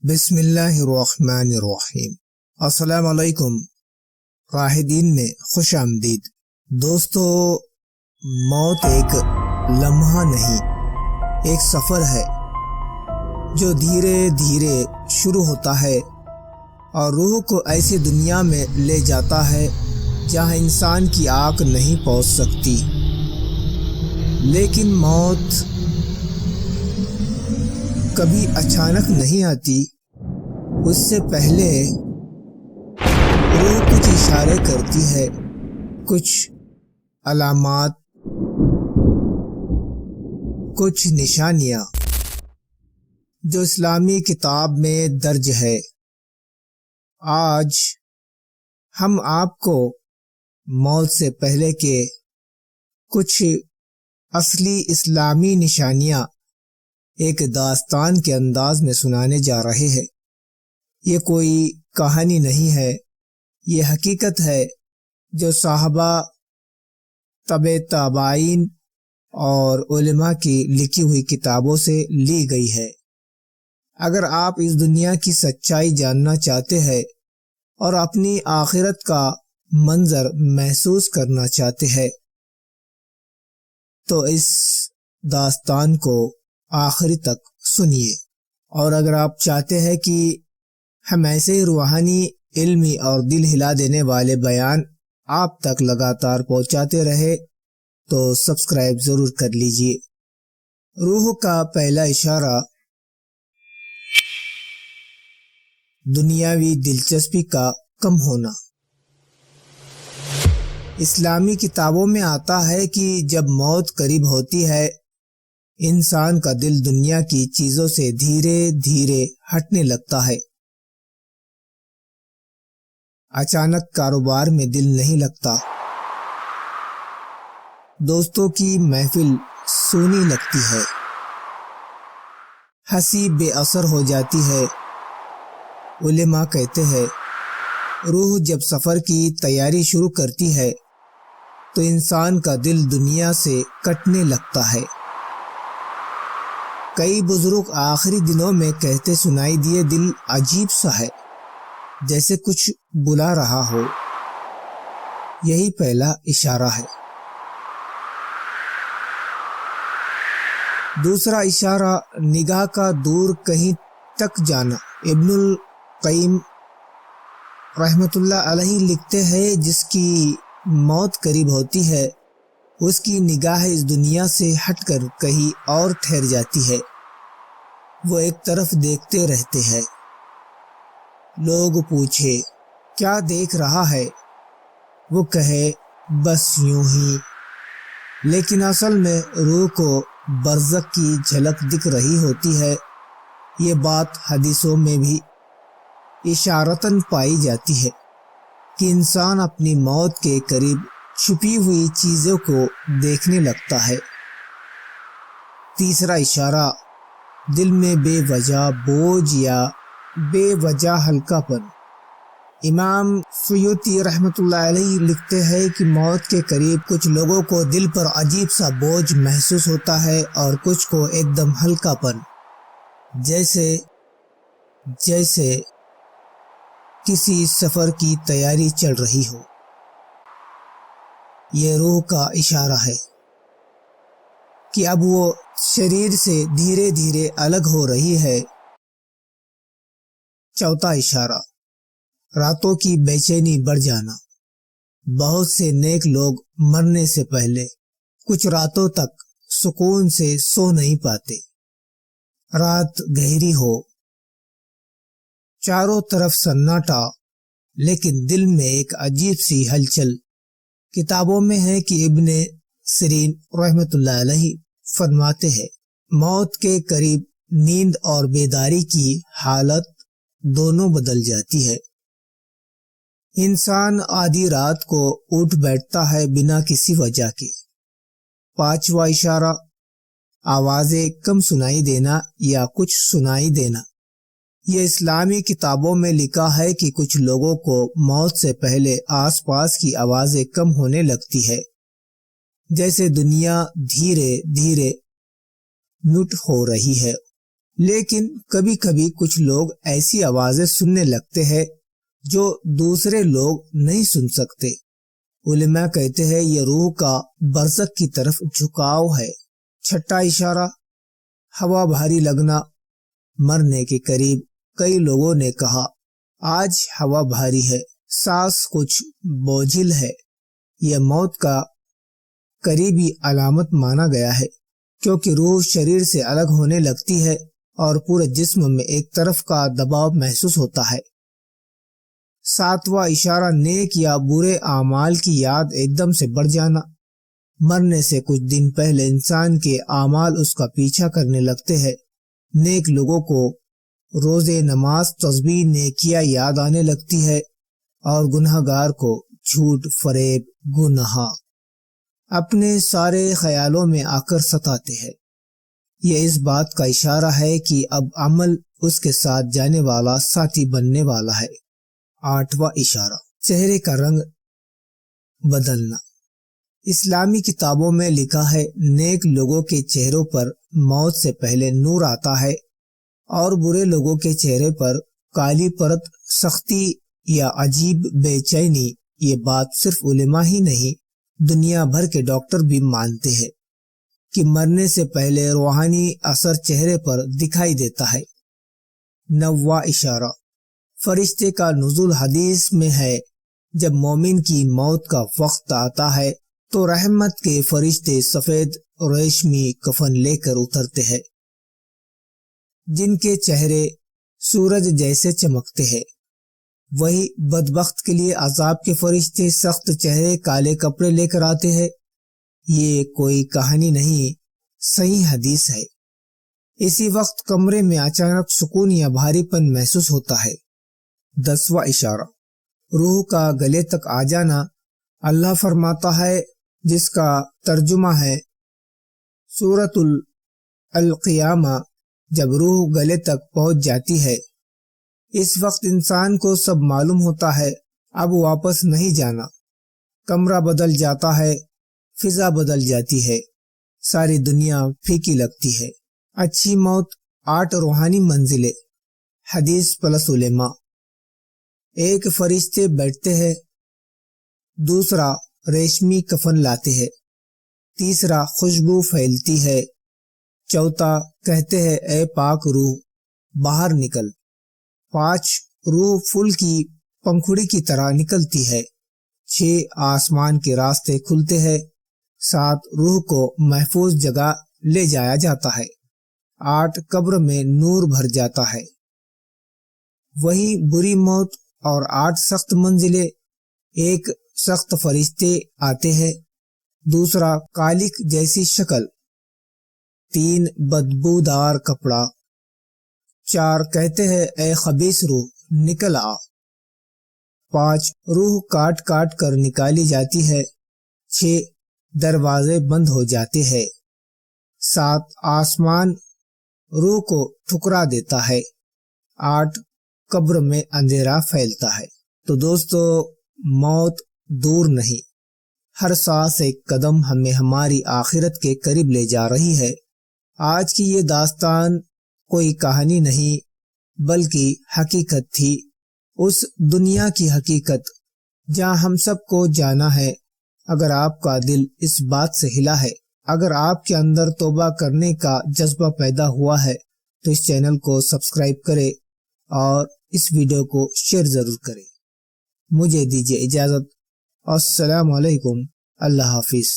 بسم اللہ الرحمن الرحیم۔ السلام علیکم راہدین میں خوش آمدید۔ دوستو، موت ایک لمحہ نہیں، ایک سفر ہے جو دھیرے دھیرے شروع ہوتا ہے اور روح کو ایسی دنیا میں لے جاتا ہے جہاں انسان کی آنکھ نہیں پہنچ سکتی۔ لیکن موت کبھی اچانک نہیں آتی، اس سے پہلے روح کچھ اشارے کرتی ہے، کچھ علامات، کچھ نشانیاں جو اسلامی کتاب میں درج ہے۔ آج ہم آپ کو موت سے پہلے کے کچھ اصلی اسلامی نشانیاں ایک داستان کے انداز میں سنانے جا رہے ہیں۔ یہ کوئی کہانی نہیں ہے، یہ حقیقت ہے جو صحابہ، تبع تابعین اور علماء کی لکھی ہوئی کتابوں سے لی گئی ہے۔ اگر آپ اس دنیا کی سچائی جاننا چاہتے ہیں اور اپنی آخرت کا منظر محسوس کرنا چاہتے ہیں تو اس داستان کو آخری تک سنیے۔ اور اگر آپ چاہتے ہیں کہ ہم ایسے ہی روحانی، علمی اور دل ہلا دینے والے بیان آپ تک لگاتار پہنچاتے رہے تو سبسکرائب ضرور کر لیجیے۔ روح کا پہلا اشارہ دنیاوی دلچسپی کا کم ہونا۔ اسلامی کتابوں میں آتا ہے کہ جب موت قریب ہوتی ہے، انسان کا دل دنیا کی چیزوں سے دھیرے دھیرے ہٹنے لگتا ہے۔ اچانک کاروبار میں دل نہیں لگتا، دوستوں کی محفل سونی لگتی ہے، ہنسی بے اثر ہو جاتی ہے۔ علماء کہتے ہیں روح جب سفر کی تیاری شروع کرتی ہے تو انسان کا دل دنیا سے کٹنے لگتا ہے۔ کئی بزرگ آخری دنوں میں کہتے سنائی دیے، دل عجیب سا ہے، جیسے کچھ بلا رہا ہو۔ یہی پہلا اشارہ ہے۔ دوسرا اشارہ نگاہ کا دور کہیں تک جانا۔ ابن القیم رحمۃ اللہ علیہ لکھتے ہیں جس کی موت قریب ہوتی ہے اس کی نگاہ اس دنیا سے ہٹ کر کہیں اور ٹھہر جاتی ہے، وہ ایک طرف دیکھتے رہتے ہیں۔ لوگ پوچھے کیا دیکھ رہا ہے، وہ کہے بس یوں ہی، لیکن اصل میں روح کو برزخ کی جھلک دکھ رہی ہوتی ہے۔ یہ بات حدیثوں میں بھی اشارتاً پائی جاتی ہے کہ انسان اپنی موت کے قریب چھپی ہوئی چیزوں کو دیکھنے لگتا ہے۔ تیسرا اشارہ دل میں بے وجہ بوجھ یا بے وجہ ہلکا پن۔ امام سیوطی رحمۃ اللہ علیہ لکھتے ہیں کہ موت کے قریب کچھ لوگوں کو دل پر عجیب سا بوجھ محسوس ہوتا ہے اور کچھ کو ایک دم ہلکا پن، جیسے کسی سفر کی تیاری چل رہی ہو۔ یہ روح کا اشارہ ہے کہ اب وہ شریر سے دھیرے دھیرے الگ ہو رہی ہے۔ چوتھا اشارہ راتوں کی بے چینی بڑھ جانا۔ بہت سے نیک لوگ مرنے سے پہلے کچھ راتوں تک سکون سے سو نہیں پاتے۔ رات گہری ہو، چاروں طرف سناٹا، لیکن دل میں ایک عجیب سی ہلچل۔ کتابوں میں ہے کہ ابن سیرین رحمۃ اللہ علیہ فرماتے ہیں موت کے قریب نیند اور بیداری کی حالت دونوں بدل جاتی ہے۔ انسان آدھی رات کو اٹھ بیٹھتا ہے بنا کسی وجہ کے۔ پانچواں اشارہ آوازیں کم سنائی دینا یا کچھ سنائی دینا۔ یہ اسلامی کتابوں میں لکھا ہے کہ کچھ لوگوں کو موت سے پہلے آس پاس کی آوازیں کم ہونے لگتی ہے، جیسے دنیا دھیرے دھیرے مٹ ہو رہی ہے۔ لیکن کبھی کبھی کچھ لوگ ایسی آوازیں سننے لگتے ہیں جو دوسرے لوگ نہیں سن سکتے۔ علماء کہتے ہیں یہ روح کا برزخ کی طرف جھکاؤ ہے۔ چھٹا اشارہ، ہوا بھاری لگنا۔ مرنے کے قریب کئی لوگوں نے کہا آج ہوا بھاری ہے، سانس کچھ بوجھل ہے۔ یہ موت کا قریبی علامت مانا گیا ہے، کیونکہ روح شریر سے الگ ہونے لگتی ہے اور پورے جسم میں ایک طرف کا دباؤ محسوس ہوتا ہے۔ ساتواں اشارہ، نیک یا برے اعمال کی یاد ایک دم سے بڑھ جانا۔ مرنے سے کچھ دن پہلے انسان کے اعمال اس کا پیچھا کرنے لگتے ہیں۔ نیک لوگوں کو روزے نماز تسبیح نیکیاں یاد آنے لگتی ہے اور گنہگار کو جھوٹ فریب گناہ اپنے سارے خیالوں میں آ کر ستاتے ہیں۔ یہ اس بات کا اشارہ ہے کہ اب عمل اس کے ساتھ جانے والا ساتھی بننے والا ہے۔ آٹھواں اشارہ، چہرے کا رنگ بدلنا۔ اسلامی کتابوں میں لکھا ہے نیک لوگوں کے چہروں پر موت سے پہلے نور آتا ہے اور برے لوگوں کے چہرے پر کالی پرت، سختی یا عجیب بے چینی۔ یہ بات صرف علماء ہی نہیں، دنیا بھر کے ڈاکٹر بھی مانتے ہیں کہ مرنے سے پہلے روحانی اثر چہرے پر دکھائی دیتا ہے۔ نواں اشارہ، فرشتے کا نزول۔ حدیث میں ہے جب مومن کی موت کا وقت آتا ہے تو رحمت کے فرشتے سفید ریشمی کفن لے کر اترتے ہیں، جن کے چہرے سورج جیسے چمکتے ہیں۔ وہی بدبخت کے لیے عذاب کے فرشتے سخت چہرے کالے کپڑے لے کر آتے ہیں۔ یہ کوئی کہانی نہیں، صحیح حدیث ہے۔ اسی وقت کمرے میں اچانک سکون یا بھاری پن محسوس ہوتا ہے۔ 10واں اشارہ، روح کا گلے تک آ جانا۔ اللہ فرماتا ہے، جس کا ترجمہ ہے سورۃ القیامہ، جب روح گلے تک پہنچ جاتی ہے اس وقت انسان کو سب معلوم ہوتا ہے، اب واپس نہیں جانا۔ کمرہ بدل جاتا ہے، فضا بدل جاتی ہے، ساری دنیا پھیکی لگتی ہے۔ اچھی موت، 8 روحانی منزلیں۔ حدیث پلس علماء۔ ایک فرشتے بیٹھتے ہیں، دوسرا ریشمی کفن لاتے ہیں، تیسرا خوشبو پھیلتی ہے، چوتھا کہتے ہیں اے پاک روح باہر نکل، 5 روح پھول کی پنکھڑی کی طرح نکلتی ہے، 6 آسمان کے راستے کھلتے ہیں، 7 روح کو محفوظ جگہ لے جایا جاتا ہے، 8 قبر میں نور بھر جاتا ہے۔ وہی بری موت اور 8 سخت منزلیں۔ ایک سخت فرشتے آتے ہیں، دوسرا کالک جیسی شکل، 3 بدبودار کپڑا، 4 کہتے ہیں اے خبیث روح نکل آ، 5 روح کاٹ کاٹ کر نکالی جاتی ہے، 6 دروازے بند ہو جاتے ہیں، 7 آسمان روح کو ٹھکرا دیتا ہے، 8 قبر میں اندھیرا پھیلتا ہے۔ تو دوستو، موت دور نہیں، ہر سانس ایک قدم ہمیں ہماری آخرت کے قریب لے جا رہی ہے۔ آج کی یہ داستان کوئی کہانی نہیں بلکہ حقیقت تھی، اس دنیا کی حقیقت جہاں ہم سب کو جانا ہے۔ اگر آپ کا دل اس بات سے ہلا ہے، اگر آپ کے اندر توبہ کرنے کا جذبہ پیدا ہوا ہے تو اس چینل کو سبسکرائب کریں اور اس ویڈیو کو شیئر ضرور کریں۔ مجھے دیجیے اجازت، السلام علیکم، اللہ حافظ۔